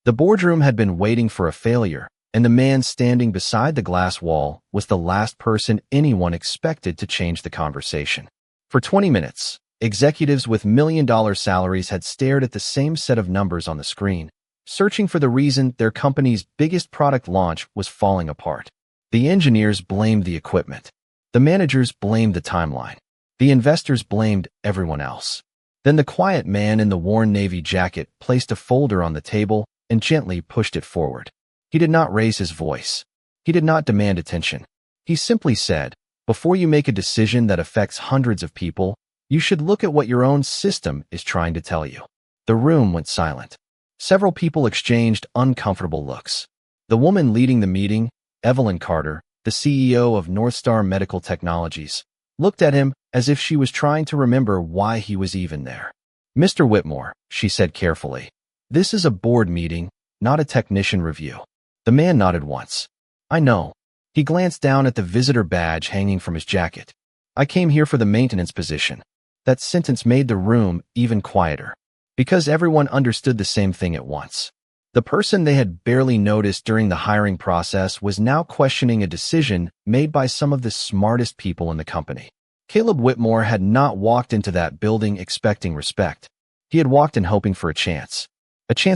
The boardroom had been waiting for a failure, and the man standing beside the glass wall was the last person anyone expected to change the conversation. For 20 minutes, executives with million-dollar salaries had stared at the same set of numbers on the screen, searching for the reason their company's biggest product launch was falling apart. The engineers blamed the equipment. The managers blamed the timeline. The investors blamed everyone else. Then the quiet man in the worn navy jacket placed a folder on the table and gently pushed it forward. He did not raise his voice. He did not demand attention. He simply said, "Before you make a decision that affects hundreds of people, you should look at what your own system is trying to tell you." The room went silent. Several people exchanged uncomfortable looks. The woman leading the meeting, Evelyn Carter, the CEO of Northstar Medical Technologies, looked at him as if she was trying to remember why he was even there. "Mr. Whitmore," she said carefully, "this is a board meeting, not a technician review." The man nodded once. "I know." He glanced down at the visitor badge hanging from his jacket. "I came here for the maintenance position." That sentence made the room even quieter, because everyone understood the same thing at once. The person they had barely noticed during the hiring process was now questioning a decision made by some of the smartest people in the company. Caleb Whitmore had not walked into that building expecting respect. He had walked in hoping for a chance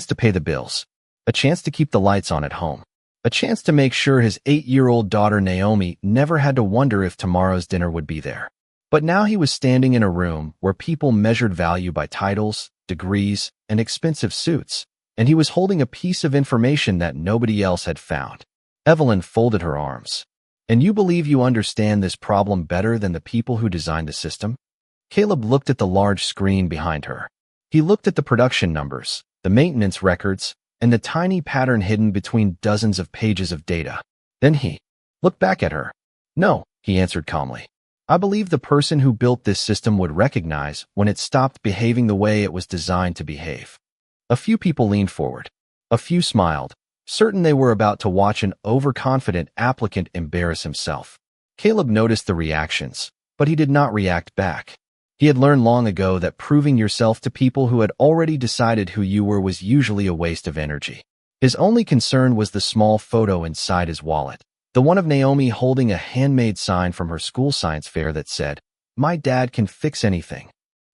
to pay the bills, a chance to keep the lights on at home, a chance to make sure his 8-year-old daughter Naomi never had to wonder if tomorrow's dinner would be there. But now he was standing in a room where people measured value by titles, degrees, and expensive suits, and he was holding a piece of information that nobody else had found. Evelyn folded her arms. "And you believe you understand this problem better than the people who designed the system?" Caleb looked at the large screen behind her. He looked at the production numbers, the maintenance records, and the tiny pattern hidden between dozens of pages of data. Then he looked back at her. "No," he answered calmly. "I believe the person who built this system would recognize when it stopped behaving the way it was designed to behave." A few people leaned forward. A few smiled, certain they were about to watch an overconfident applicant embarrass himself. Caleb noticed the reactions, but he did not react back. He had learned long ago that proving yourself to people who had already decided who you were was usually a waste of energy. His only concern was the small photo inside his wallet, the one of Naomi holding a handmade sign from her school science fair that said, "My dad can fix anything."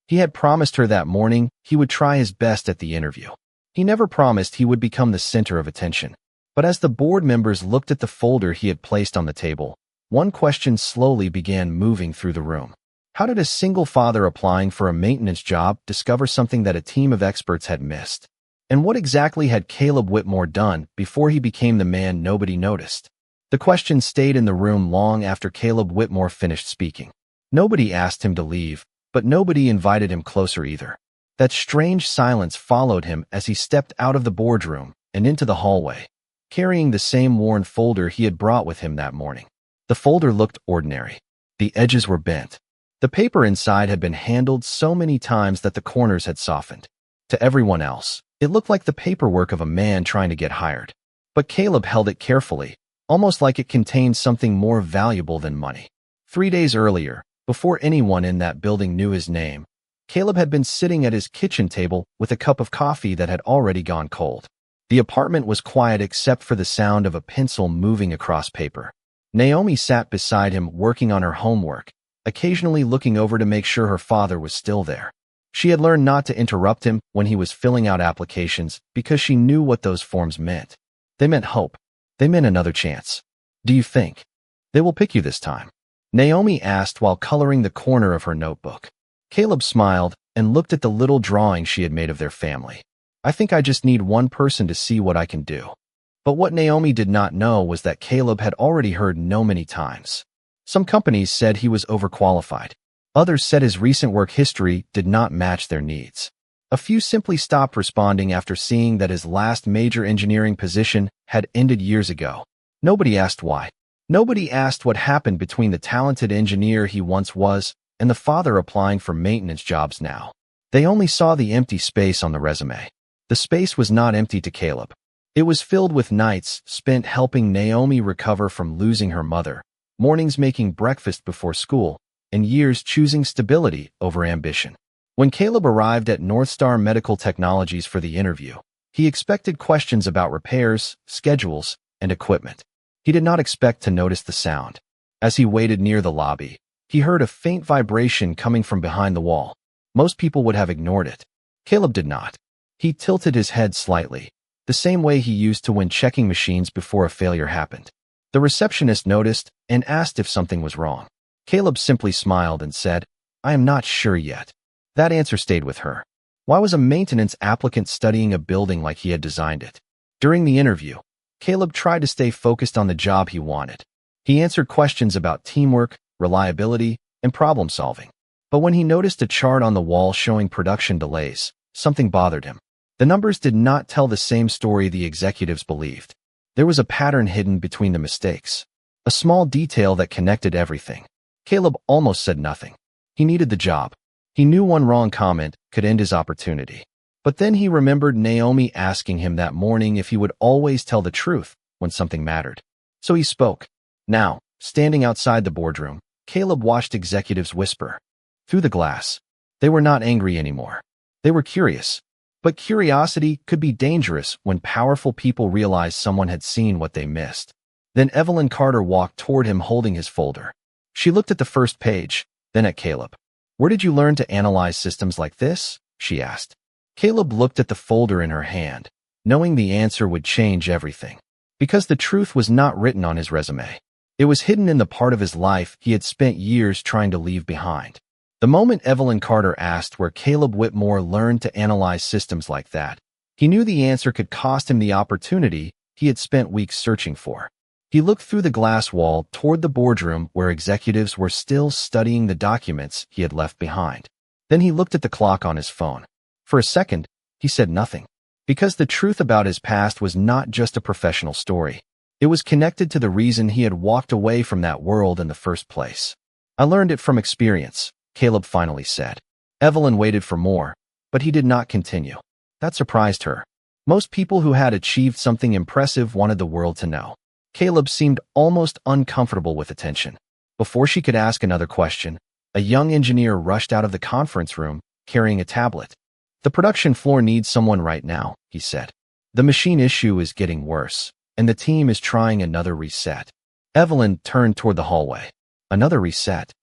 He had promised her that morning he would try his best at the interview. He never promised he would become the center of attention. But as the board members looked at the folder he had placed on the table, one question slowly began moving through the room. How did a single father applying for a maintenance job discover something that a team of experts had missed? And what exactly had Caleb Whitmore done before he became the man nobody noticed? The question stayed in the room long after Caleb Whitmore finished speaking. Nobody asked him to leave, but nobody invited him closer either. That strange silence followed him as he stepped out of the boardroom and into the hallway, carrying the same worn folder he had brought with him that morning. The folder looked ordinary. The edges were bent. The paper inside had been handled so many times that the corners had softened. To everyone else, it looked like the paperwork of a man trying to get hired. But Caleb held it carefully, almost like it contained something more valuable than money. 3 days earlier, before anyone in that building knew his name, Caleb had been sitting at his kitchen table with a cup of coffee that had already gone cold. The apartment was quiet except for the sound of a pencil moving across paper. Naomi sat beside him working on her homework, occasionally looking over to make sure her father was still there. She had learned not to interrupt him when he was filling out applications because she knew what those forms meant. They meant hope. They meant another chance. "Do you think they will pick you this time?" Naomi asked while coloring the corner of her notebook. Caleb smiled and looked at the little drawing she had made of their family. "I think I just need one person to see what I can do." But what Naomi did not know was that Caleb had already heard no many times. Some companies said he was overqualified. Others said his recent work history did not match their needs. A few simply stopped responding after seeing that his last major engineering position had ended years ago. Nobody asked why. Nobody asked what happened between the talented engineer he once was and the father applying for maintenance jobs now. They only saw the empty space on the resume. The space was not empty to Caleb. It was filled with nights spent helping Naomi recover from losing her mother, mornings making breakfast before school, and years choosing stability over ambition. When Caleb arrived at Northstar Medical Technologies for the interview, He expected questions about repairs, schedules, and equipment. He did not expect to notice the sound. As he waited near the lobby, he heard a faint vibration coming from behind the wall. Most people would have ignored it. Caleb did not. He tilted his head slightly, the same way he used to when checking machines before a failure happened. The receptionist noticed and asked if something was wrong. Caleb simply smiled and said, "I am not sure yet." That answer stayed with her. Why was a maintenance applicant studying a building like he had designed it? During the interview, Caleb tried to stay focused on the job he wanted. He answered questions about teamwork, reliability, and problem solving. But when he noticed a chart on the wall showing production delays, something bothered him. The numbers did not tell the same story the executives believed. There was a pattern hidden between the mistakes, a small detail that connected everything. Caleb almost said nothing. He needed the job. He knew one wrong comment could end his opportunity. But then he remembered Naomi asking him that morning if he would always tell the truth when something mattered. So he spoke. Now, standing outside the boardroom, Caleb watched executives whisper. Through the glass, they were not angry anymore. They were curious. But curiosity could be dangerous when powerful people realized someone had seen what they missed. Then Evelyn Carter walked toward him holding his folder. She looked at the first page, then at Caleb. "Where did you learn to analyze systems like this?" she asked. Caleb looked at the folder in her hand, knowing the answer would change everything. Because the truth was not written on his resume. It was hidden in the part of his life he had spent years trying to leave behind. The moment Evelyn Carter asked where Caleb Whitmore learned to analyze systems like that, he knew the answer could cost him the opportunity he had spent weeks searching for. He looked through the glass wall toward the boardroom where executives were still studying the documents he had left behind. Then he looked at the clock on his phone. For a second, he said nothing. Because the truth about his past was not just a professional story. It was connected to the reason he had walked away from that world in the first place. "I learned it from experience," Caleb finally said. Evelyn waited for more, but he did not continue. That surprised her. Most people who had achieved something impressive wanted the world to know. Caleb seemed almost uncomfortable with attention. Before she could ask another question, a young engineer rushed out of the conference room, carrying a tablet. "The production floor needs someone right now," he said. "The machine issue is getting worse, and the team is trying another reset." Evelyn turned toward the hallway. Another reset?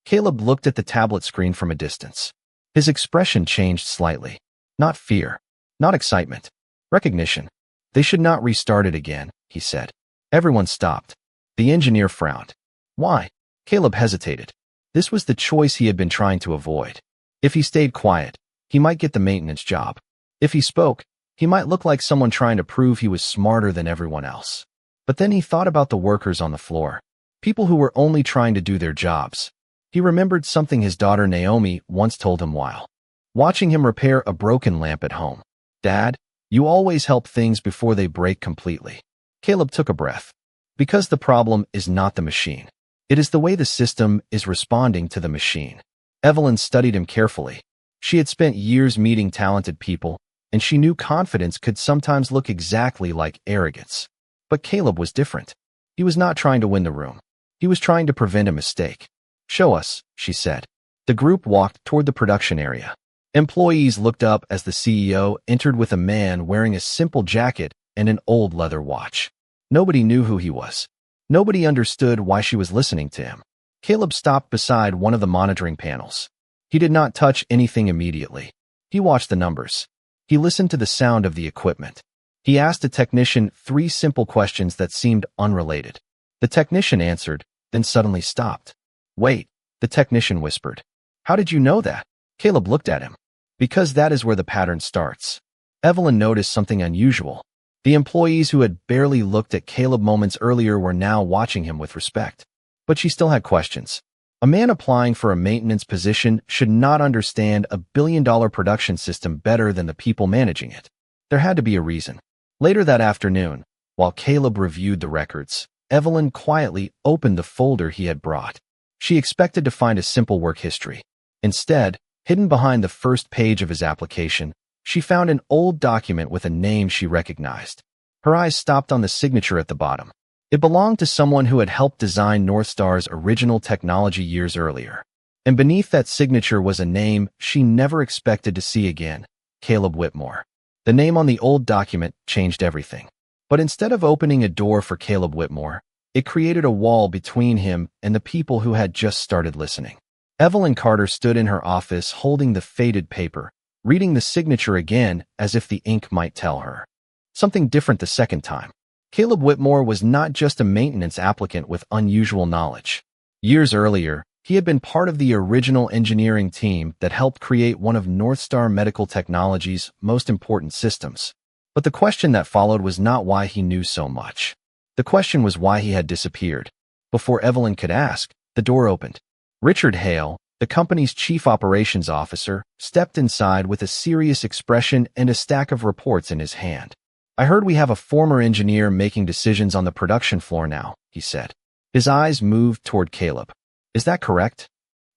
Caleb looked at the tablet screen from a distance. His expression changed slightly. Not fear. Not excitement. Recognition. "They should not restart it again," he said. Everyone stopped. The engineer frowned. "Why?" Caleb hesitated. This was the choice he had been trying to avoid. If he stayed quiet, he might get the maintenance job. If he spoke, he might look like someone trying to prove he was smarter than everyone else. But then he thought about the workers on the floor. People who were only trying to do their jobs. He remembered something his daughter Naomi once told him while watching him repair a broken lamp at home. "Dad, you always help things before they break completely." Caleb took a breath. Because the problem is not the machine. It is the way the system is responding to the machine. Evelyn studied him carefully. She had spent years meeting talented people, and she knew confidence could sometimes look exactly like arrogance. But Caleb was different. He was not trying to win the room. He was trying to prevent a mistake. "Show us," she said. The group walked toward the production area. Employees looked up as the CEO entered with a man wearing a simple jacket and an old leather watch. Nobody knew who he was. Nobody understood why she was listening to him. Caleb stopped beside one of the monitoring panels. He did not touch anything immediately. He watched the numbers. He listened to the sound of the equipment. He asked the technician 3 simple questions that seemed unrelated. The technician answered, then suddenly stopped. "Wait," the technician whispered. "How did you know that?" Caleb looked at him. "Because that is where the pattern starts." Evelyn noticed something unusual. The employees who had barely looked at Caleb moments earlier were now watching him with respect. But she still had questions. A man applying for a maintenance position should not understand a billion-dollar production system better than the people managing it. There had to be a reason. Later that afternoon, while Caleb reviewed the records, Evelyn quietly opened the folder he had brought. She expected to find a simple work history. Instead, hidden behind the first page of his application, she found an old document with a name she recognized. Her eyes stopped on the signature at the bottom. It belonged to someone who had helped design Northstar's original technology years earlier. And beneath that signature was a name she never expected to see again, Caleb Whitmore. The name on the old document changed everything. But instead of opening a door for Caleb Whitmore, it created a wall between him and the people who had just started listening. Evelyn Carter stood in her office holding the faded paper, reading the signature again as if the ink might tell her something different the second time. Caleb Whitmore was not just a maintenance applicant with unusual knowledge. Years earlier, he had been part of the original engineering team that helped create one of Northstar Medical Technology's most important systems. But the question that followed was not why he knew so much. The question was why he had disappeared. Before Evelyn could ask, the door opened. Richard Hale, the company's chief operations officer, stepped inside with a serious expression and a stack of reports in his hand. "I heard we have a former engineer making decisions on the production floor now," he said. His eyes moved toward Caleb. "Is that correct?"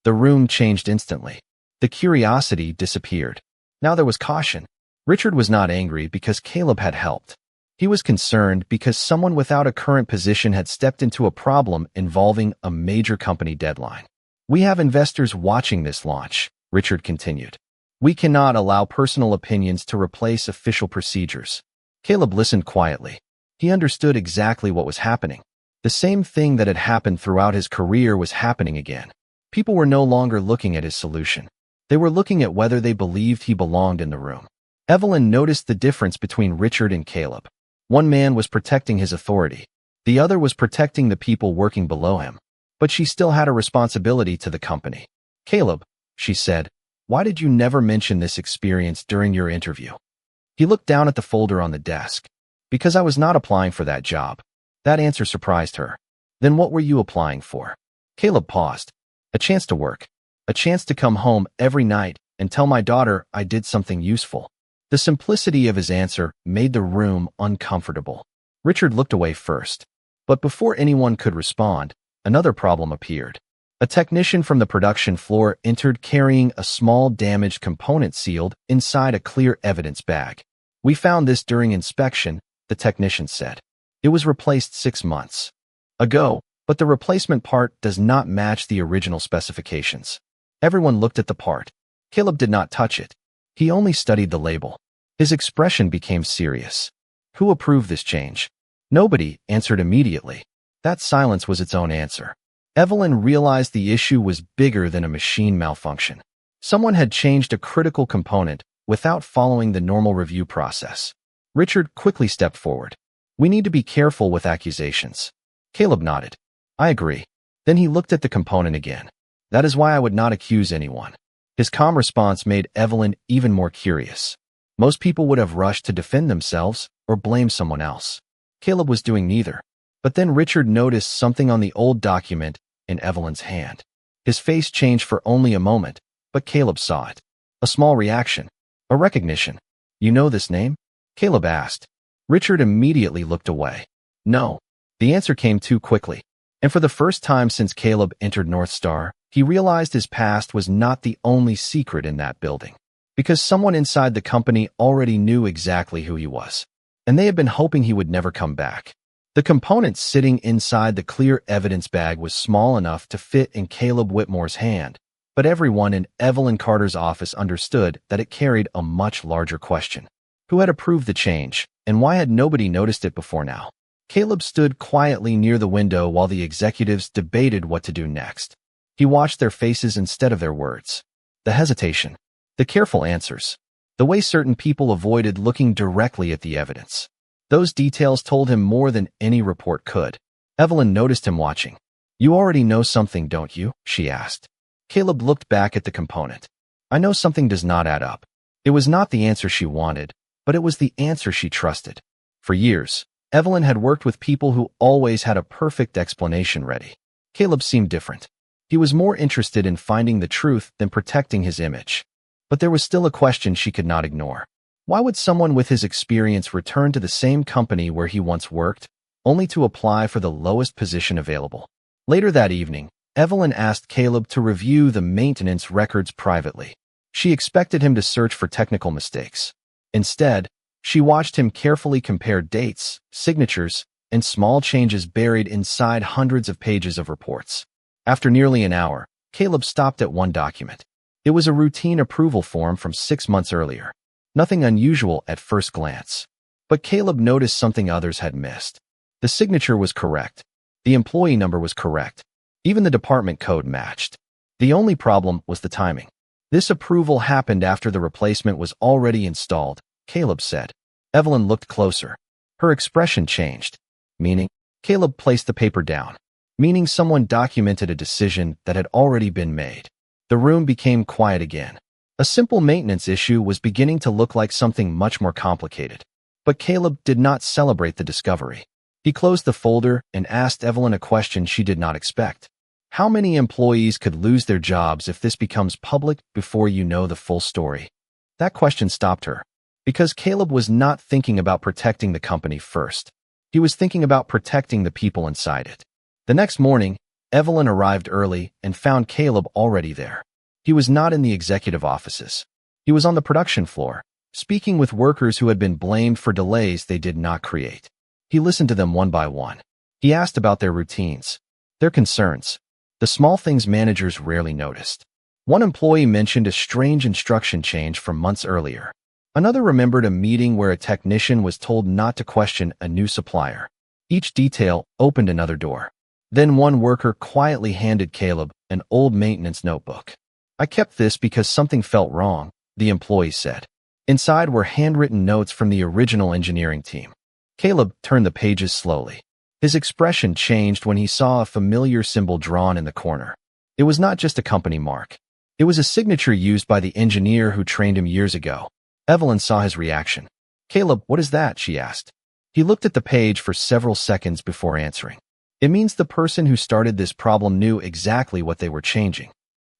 The room changed instantly. The curiosity disappeared. Now there was caution. Richard was not angry because Caleb had helped. He was concerned because someone without a current position had stepped into a problem involving a major company deadline. "We have investors watching this launch," Richard continued. "We cannot allow personal opinions to replace official procedures." Caleb listened quietly. He understood exactly what was happening. The same thing that had happened throughout his career was happening again. People were no longer looking at his solution. They were looking at whether they believed he belonged in the room. Evelyn noticed the difference between Richard and Caleb. One man was protecting his authority. The other was protecting the people working below him. But she still had a responsibility to the company. "Caleb," she said, "why did you never mention this experience during your interview?" He looked down at the folder on the desk. "Because I was not applying for that job." That answer surprised her. "Then what were you applying for?" Caleb paused. "A chance to work. A chance to come home every night and tell my daughter I did something useful." The simplicity of his answer made the room uncomfortable. Richard looked away first. But before anyone could respond, another problem appeared. A technician from the production floor entered carrying a small damaged component sealed inside a clear evidence bag. "We found this during inspection," the technician said. "It was replaced 6 months ago, but the replacement part does not match the original specifications." Everyone looked at the part. Caleb did not touch it. He only studied the label. His expression became serious. "Who approved this change?" "Nobody," answered immediately. That silence was its own answer. Evelyn realized the issue was bigger than a machine malfunction. Someone had changed a critical component without following the normal review process. Richard quickly stepped forward. "We need to be careful with accusations." Caleb nodded. "I agree." Then he looked at the component again. "That is why I would not accuse anyone." His calm response made Evelyn even more curious. Most people would have rushed to defend themselves or blame someone else. Caleb was doing neither. But then Richard noticed something on the old document in Evelyn's hand. His face changed for only a moment, but Caleb saw it. A small reaction. A recognition. "You know this name?" Caleb asked. Richard immediately looked away. "No." The answer came too quickly. And for the first time since Caleb entered Northstar, he realized his past was not the only secret in that building. Because someone inside the company already knew exactly who he was. And they had been hoping he would never come back. The component sitting inside the clear evidence bag was small enough to fit in Caleb Whitmore's hand, but everyone in Evelyn Carter's office understood that it carried a much larger question. Who had approved the change, and why had nobody noticed it before now? Caleb stood quietly near the window while the executives debated what to do next. He watched their faces instead of their words. The hesitation. The careful answers. The way certain people avoided looking directly at the evidence. Those details told him more than any report could. Evelyn noticed him watching. "You already know something, don't you?" she asked. Caleb looked back at the component. "I know something does not add up." It was not the answer she wanted, but it was the answer she trusted. For years, Evelyn had worked with people who always had a perfect explanation ready. Caleb seemed different. He was more interested in finding the truth than protecting his image. But there was still a question she could not ignore. Why would someone with his experience return to the same company where he once worked, only to apply for the lowest position available? Later that evening, Evelyn asked Caleb to review the maintenance records privately. She expected him to search for technical mistakes. Instead, she watched him carefully compare dates, signatures, and small changes buried inside hundreds of pages of reports. After nearly an hour, Caleb stopped at one document. It was a routine approval form from 6 months earlier. Nothing unusual at first glance. But Caleb noticed something others had missed. The signature was correct. The employee number was correct. Even the department code matched. The only problem was the timing. This approval happened after the replacement was already installed, Caleb said. Evelyn looked closer. Her expression changed. Meaning, Caleb placed the paper down. Meaning someone documented a decision that had already been made. The room became quiet again. A simple maintenance issue was beginning to look like something much more complicated. But Caleb did not celebrate the discovery. He closed the folder and asked Evelyn a question she did not expect. How many employees could lose their jobs if this becomes public before you know the full story? That question stopped her. Because Caleb was not thinking about protecting the company first. He was thinking about protecting the people inside it. The next morning, Evelyn arrived early and found Caleb already there. He was not in the executive offices. He was on the production floor, speaking with workers who had been blamed for delays they did not create. He listened to them one by one. He asked about their routines, their concerns, the small things managers rarely noticed. One employee mentioned a strange instruction change from months earlier. Another remembered a meeting where a technician was told not to question a new supplier. Each detail opened another door. Then one worker quietly handed Caleb an old maintenance notebook. I kept this because something felt wrong, the employee said. Inside were handwritten notes from the original engineering team. Caleb turned the pages slowly. His expression changed when he saw a familiar symbol drawn in the corner. It was not just a company mark. It was a signature used by the engineer who trained him years ago. Evelyn saw his reaction. Caleb, what is that? She asked. He looked at the page for several seconds before answering. It means the person who started this problem knew exactly what they were changing.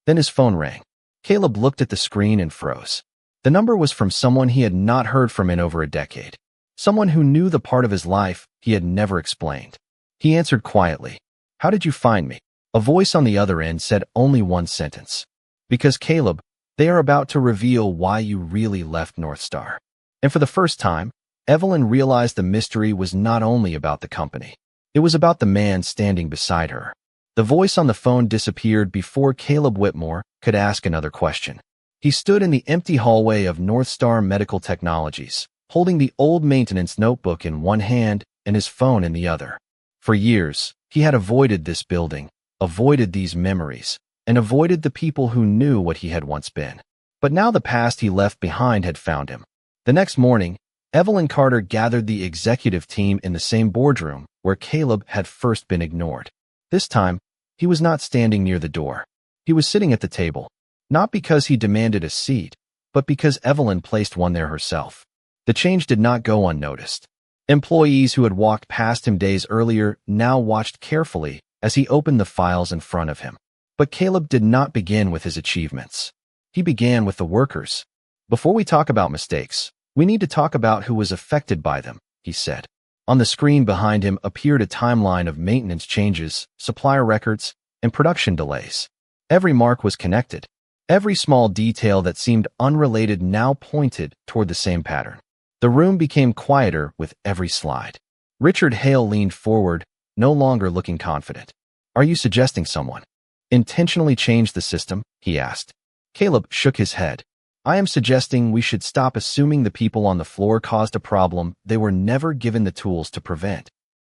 Then his phone rang. Caleb looked at the screen and froze. The number was from someone he had not heard from in over a decade. Someone who knew the part of his life he had never explained. He answered quietly. How did you find me? A voice on the other end said only one sentence. Because Caleb, they are about to reveal why you really left North Star. And for the first time, Evelyn realized the mystery was not only about the company. It was about the man standing beside her. The voice on the phone disappeared before Caleb Whitmore could ask another question. He stood in the empty hallway of North Star Medical Technologies, holding the old maintenance notebook in one hand and his phone in the other. For years, he had avoided this building, avoided these memories, and avoided the people who knew what he had once been. But now the past he left behind had found him. The next morning, Evelyn Carter gathered the executive team in the same boardroom where Caleb had first been ignored. This time, he was not standing near the door. He was sitting at the table, not because he demanded a seat, but because Evelyn placed one there herself. The change did not go unnoticed. Employees who had walked past him days earlier now watched carefully as he opened the files in front of him. But Caleb did not begin with his achievements. He began with the workers. Before we talk about mistakes, we need to talk about who was affected by them, he said. On the screen behind him appeared a timeline of maintenance changes, supplier records, and production delays. Every mark was connected. Every small detail that seemed unrelated now pointed toward the same pattern. The room became quieter with every slide. Richard Hale leaned forward, no longer looking confident. Are you suggesting someone intentionally changed the system? He asked. Caleb shook his head. I am suggesting we should stop assuming the people on the floor caused a problem they were never given the tools to prevent.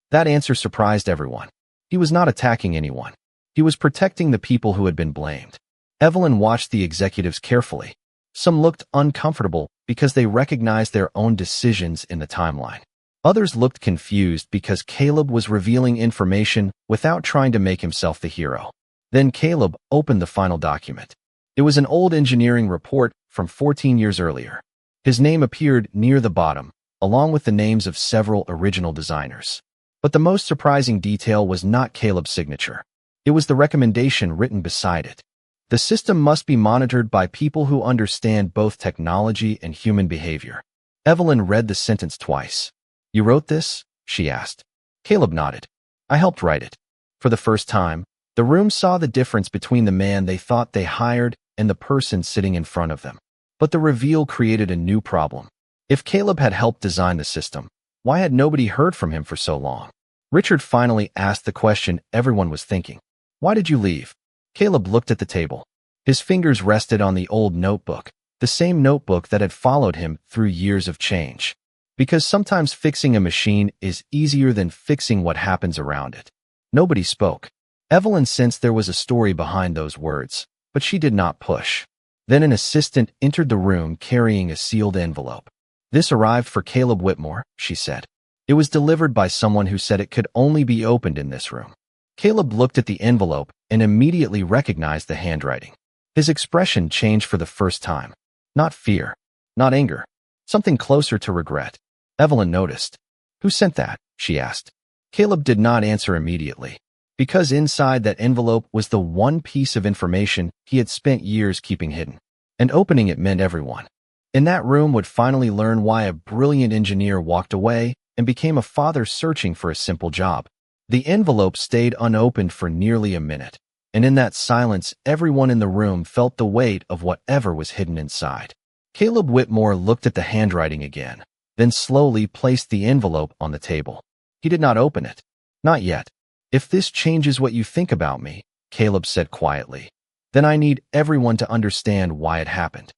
That answer surprised everyone. He was not attacking anyone. He was protecting the people who had been blamed. Evelyn watched the executives carefully. Some looked uncomfortable because they recognized their own decisions in the timeline. Others looked confused because Caleb was revealing information without trying to make himself the hero. Then Caleb opened the final document. It was an old engineering report from 14 years earlier. His name appeared near the bottom, along with the names of several original designers. But the most surprising detail was not Caleb's signature. It was the recommendation written beside it. The system must be monitored by people who understand both technology and human behavior. Evelyn read the sentence twice. You wrote this? She asked. Caleb nodded. I helped write it. For the first time, the room saw the difference between the man they thought they hired and the person sitting in front of them. But the reveal created a new problem. If Caleb had helped design the system, why had nobody heard from him for so long? Richard finally asked the question everyone was thinking. Why did you leave? Caleb looked at the table. His fingers rested on the old notebook, the same notebook that had followed him through years of change. Because sometimes fixing a machine is easier than fixing what happens around it. Nobody spoke. Evelyn sensed there was a story behind those words, but she did not push. Then an assistant entered the room carrying a sealed envelope. "This arrived for Caleb Whitmore," she said. It was delivered by someone who said it could only be opened in this room. Caleb looked at the envelope and immediately recognized the handwriting. His expression changed for the first time. Not fear, not anger, something closer to regret. Evelyn noticed. "Who sent that?" she asked. Caleb did not answer immediately, because inside that envelope was the one piece of information he had spent years keeping hidden. And opening it meant everyone in that room would finally learn why a brilliant engineer walked away and became a father searching for a simple job. The envelope stayed unopened for nearly a minute, and in that silence everyone in the room felt the weight of whatever was hidden inside. Caleb Whitmore looked at the handwriting again, then slowly placed the envelope on the table. He did not open it. "Not yet. If this changes what you think about me," Caleb said quietly, "then I need everyone to understand why it happened."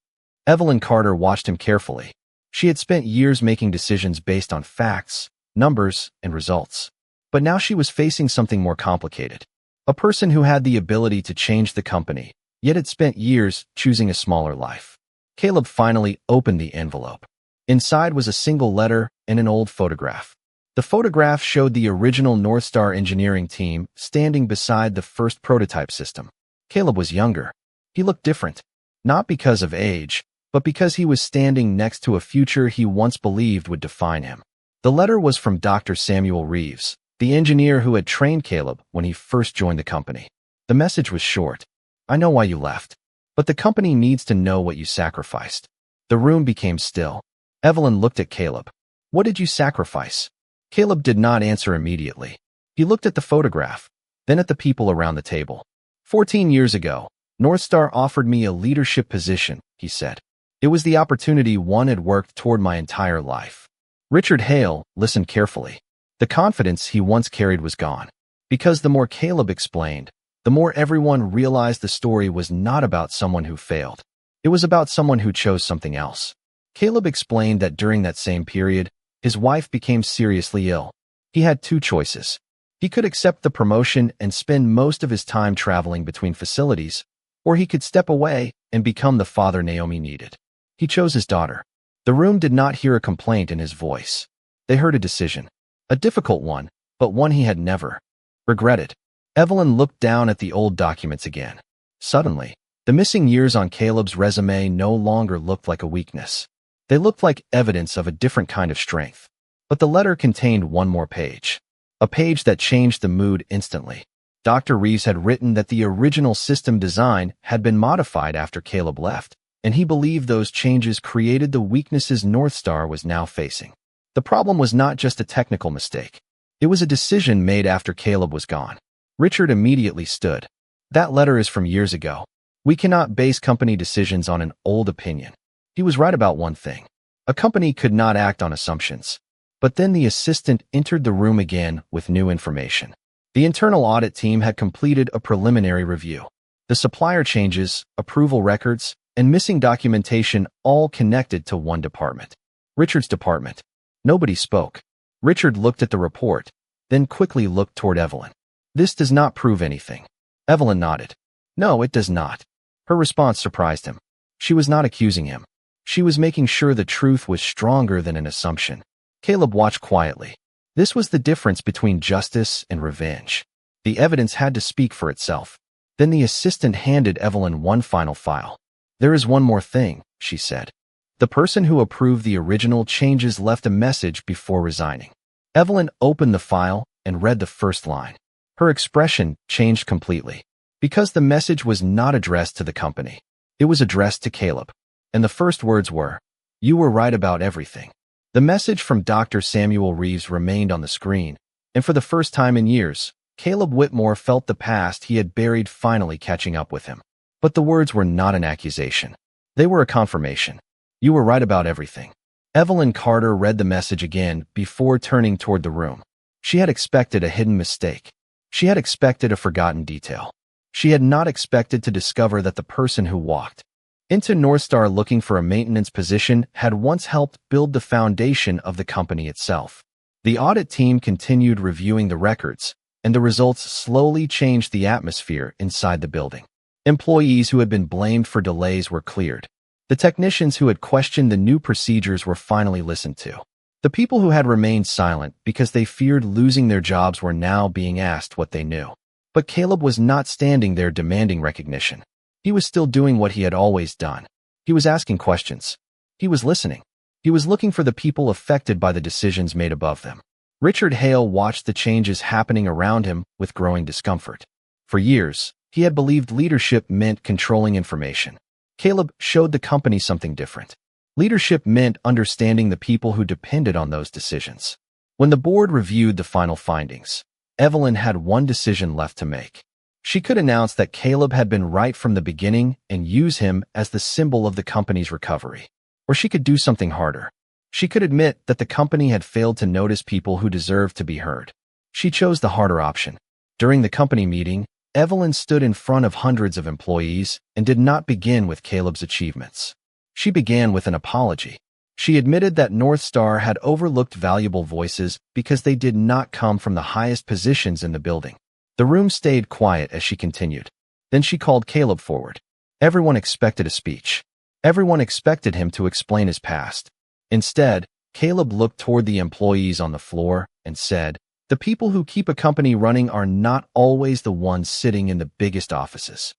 Evelyn Carter watched him carefully. She had spent years making decisions based on facts, numbers, and results. But now she was facing something more complicated. A person who had the ability to change the company, yet had spent years choosing a smaller life. Caleb finally opened the envelope. Inside was a single letter and an old photograph. The photograph showed the original North Star engineering team standing beside the first prototype system. Caleb was younger. He looked different, not because of age, but because he was standing next to a future he once believed would define him. The letter was from Dr. Samuel Reeves, the engineer who had trained Caleb when he first joined the company. The message was short. "I know why you left, but the company needs to know what you sacrificed." The room became still. Evelyn looked at Caleb. "What did you sacrifice?" Caleb did not answer immediately. He looked at the photograph, then at the people around the table. 14 years ago, North Star offered me a leadership position," he said. "It was the opportunity one had worked toward my entire life." Richard Hale listened carefully. The confidence he once carried was gone. Because the more Caleb explained, the more everyone realized the story was not about someone who failed. It was about someone who chose something else. Caleb explained that during that same period, his wife became seriously ill. He had two choices. He could accept the promotion and spend most of his time traveling between facilities, or he could step away and become the father Naomi needed. He chose his daughter. The room did not hear a complaint in his voice. They heard a decision. A difficult one, but one he had never regretted. Evelyn looked down at the old documents again. Suddenly, the missing years on Caleb's resume no longer looked like a weakness. They looked like evidence of a different kind of strength. But the letter contained one more page. A page that changed the mood instantly. Dr. Reeves had written that the original system design had been modified after Caleb left, and he believed those changes created the weaknesses North Star was now facing. The problem was not just a technical mistake. It was a decision made after Caleb was gone. Richard immediately stood. "That letter is from years ago. We cannot base company decisions on an old opinion." He was right about one thing. A company could not act on assumptions. But then the assistant entered the room again with new information. The internal audit team had completed a preliminary review. The supplier changes, approval records, and missing documentation all connected to one department. Richard's department. Nobody spoke. Richard looked at the report, then quickly looked toward Evelyn. "This does not prove anything." Evelyn nodded. "No, it does not." Her response surprised him. She was not accusing him. She was making sure the truth was stronger than an assumption. Caleb watched quietly. This was the difference between justice and revenge. The evidence had to speak for itself. Then the assistant handed Evelyn one final file. "There is one more thing," she said. "The person who approved the original changes left a message before resigning." Evelyn opened the file and read the first line. Her expression changed completely. Because the message was not addressed to the company. It was addressed to Caleb. And the first words were, "You were right about everything." The message from Dr. Samuel Reeves remained on the screen, and for the first time in years, Caleb Whitmore felt the past he had buried finally catching up with him. But the words were not an accusation. They were a confirmation. "You were right about everything." Evelyn Carter read the message again before turning toward the room. She had expected a hidden mistake. She had expected a forgotten detail. She had not expected to discover that the person who walked into North Star looking for a maintenance position had once helped build the foundation of the company itself. The audit team continued reviewing the records, and the results slowly changed the atmosphere inside the building. Employees who had been blamed for delays were cleared. The technicians who had questioned the new procedures were finally listened to. The people who had remained silent because they feared losing their jobs were now being asked what they knew. But Caleb was not standing there demanding recognition. He was still doing what he had always done. He was asking questions. He was listening. He was looking for the people affected by the decisions made above them. Richard Hale watched the changes happening around him with growing discomfort. For years, he had believed leadership meant controlling information. Caleb showed the company something different. Leadership meant understanding the people who depended on those decisions. When the board reviewed the final findings, Evelyn had one decision left to make. She could announce that Caleb had been right from the beginning and use him as the symbol of the company's recovery. Or she could do something harder. She could admit that the company had failed to notice people who deserved to be heard. She chose the harder option. During the company meeting, Evelyn stood in front of hundreds of employees and did not begin with Caleb's achievements. She began with an apology. She admitted that North Star had overlooked valuable voices because they did not come from the highest positions in the building. The room stayed quiet as she continued. Then she called Caleb forward. Everyone expected a speech. Everyone expected him to explain his past. Instead, Caleb looked toward the employees on the floor and said, "The people who keep a company running are not always the ones sitting in the biggest offices."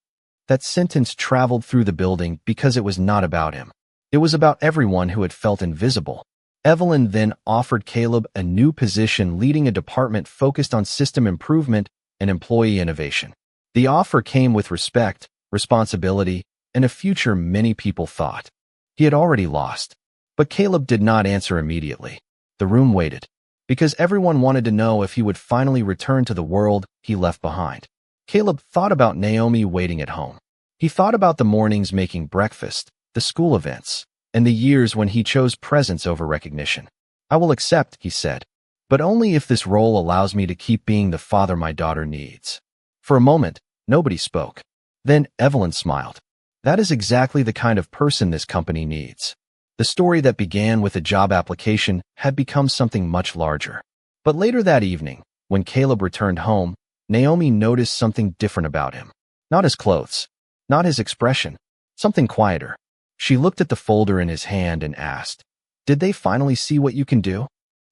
That sentence traveled through the building because it was not about him. It was about everyone who had felt invisible. Evelyn then offered Caleb a new position leading a department focused on system improvement and employee innovation. The offer came with respect, responsibility, and a future many people thought he had already lost. But Caleb did not answer immediately. The room waited, because everyone wanted to know if he would finally return to the world he left behind. Caleb thought about Naomi waiting at home. He thought about the mornings making breakfast, the school events, and the years when he chose presence over recognition. "I will accept," he said, "but only if this role allows me to keep being the father my daughter needs." For a moment, nobody spoke. Then Evelyn smiled. "That is exactly the kind of person this company needs." The story that began with a job application had become something much larger. But later that evening, when Caleb returned home, Naomi noticed something different about him. Not his clothes, not his expression, something quieter. She looked at the folder in his hand and asked, "Did they finally see what you can do?"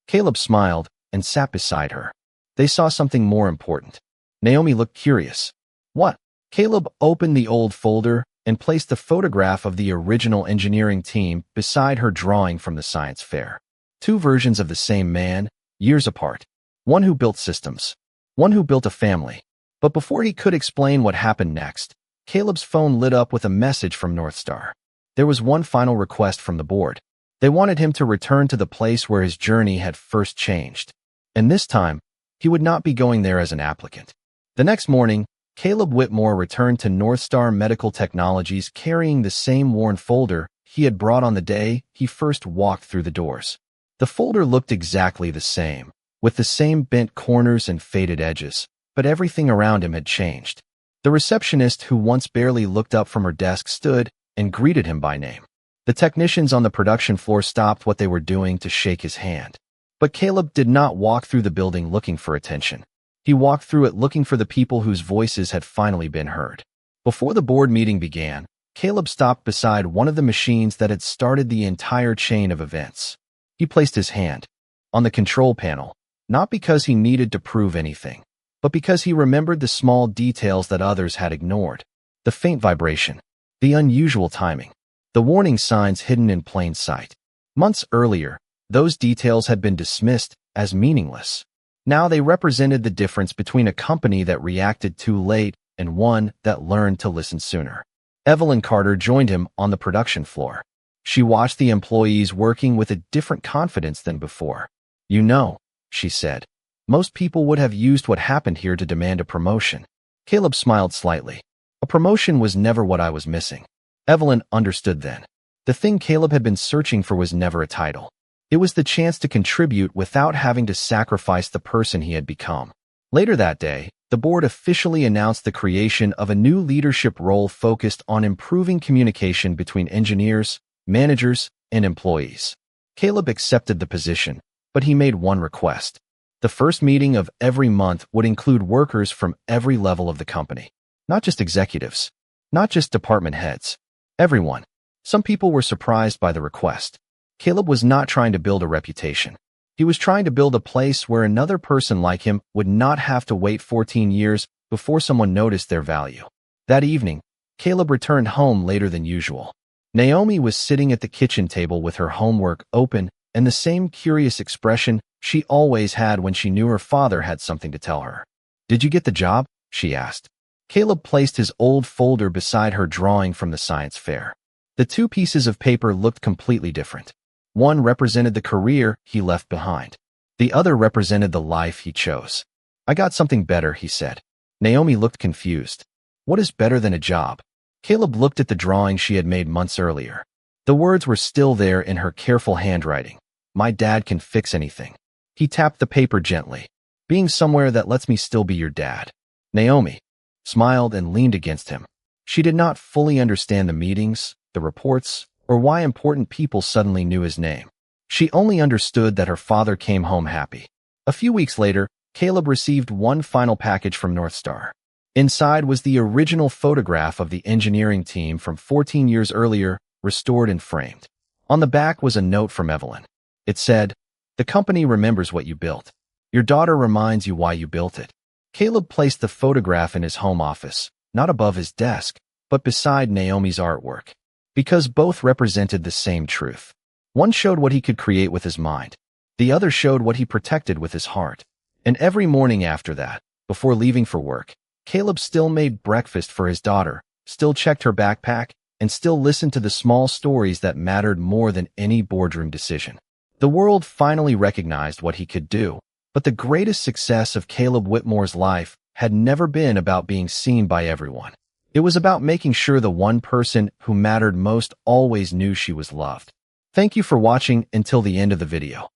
Caleb smiled and sat beside her. They saw something more important. Naomi looked curious. "What?" Caleb opened the old folder and placed the photograph of the original engineering team beside her drawing from the science fair. Two versions of the same man, years apart. One who built systems. One who built a family. But before he could explain what happened next, Caleb's phone lit up with a message from North Star. There was one final request from the board. They wanted him to return to the place where his journey had first changed. And this time, he would not be going there as an applicant. The next morning, Caleb Whitmore returned to North Star Medical Technologies carrying the same worn folder he had brought on the day he first walked through the doors. The folder looked exactly the same, with the same bent corners and faded edges, but everything around him had changed. The receptionist who once barely looked up from her desk stood and greeted him by name. The technicians on the production floor stopped what they were doing to shake his hand. But Caleb did not walk through the building looking for attention. He walked through it looking for the people whose voices had finally been heard. Before the board meeting began, Caleb stopped beside one of the machines that had started the entire chain of events. He placed his hand on the control panel, not because he needed to prove anything, but because he remembered the small details that others had ignored. The faint vibration, the unusual timing, the warning signs hidden in plain sight. Months earlier, those details had been dismissed as meaningless. Now they represented the difference between a company that reacted too late and one that learned to listen sooner. Evelyn Carter joined him on the production floor. She watched the employees working with a different confidence than before. "You know," she said, "most people would have used what happened here to demand a promotion." Caleb smiled slightly. A promotion was never what I was missing. Evelyn understood then. The thing Caleb had been searching for was never a title. It was the chance to contribute without having to sacrifice the person he had become. Later that day, the board officially announced the creation of a new leadership role focused on improving communication between engineers, managers, and employees. Caleb accepted the position, but he made one request. The first meeting of every month would include workers from every level of the company. Not just executives, not just department heads, everyone. Some people were surprised by the request. Caleb was not trying to build a reputation. He was trying to build a place where another person like him would not have to wait 14 years before someone noticed their value. That evening, Caleb returned home later than usual. Naomi was sitting at the kitchen table with her homework open and the same curious expression she always had when she knew her father had something to tell her. "Did you get the job?" she asked. Caleb placed his old folder beside her drawing from the science fair. The two pieces of paper looked completely different. One represented the career he left behind. The other represented the life he chose. "I got something better," he said. Naomi looked confused. "What is better than a job?" Caleb looked at the drawing she had made months earlier. The words were still there in her careful handwriting. "My dad can fix anything." He tapped the paper gently. "Being somewhere that lets me still be your dad." Naomi smiled and leaned against him. She did not fully understand the meetings, the reports, or why important people suddenly knew his name. She only understood that her father came home happy. A few weeks later, Caleb received one final package from North Star. Inside was the original photograph of the engineering team from 14 years earlier, restored and framed. On the back was a note from Evelyn. It said, "The company remembers what you built. Your daughter reminds you why you built it." Caleb placed the photograph in his home office, not above his desk, but beside Naomi's artwork. Because both represented the same truth. One showed what he could create with his mind. The other showed what he protected with his heart. And every morning after that, before leaving for work, Caleb still made breakfast for his daughter, still checked her backpack, and still listened to the small stories that mattered more than any boardroom decision. The world finally recognized what he could do, but the greatest success of Caleb Whitmore's life had never been about being seen by everyone. It was about making sure the one person who mattered most always knew she was loved. Thank you for watching until the end of the video.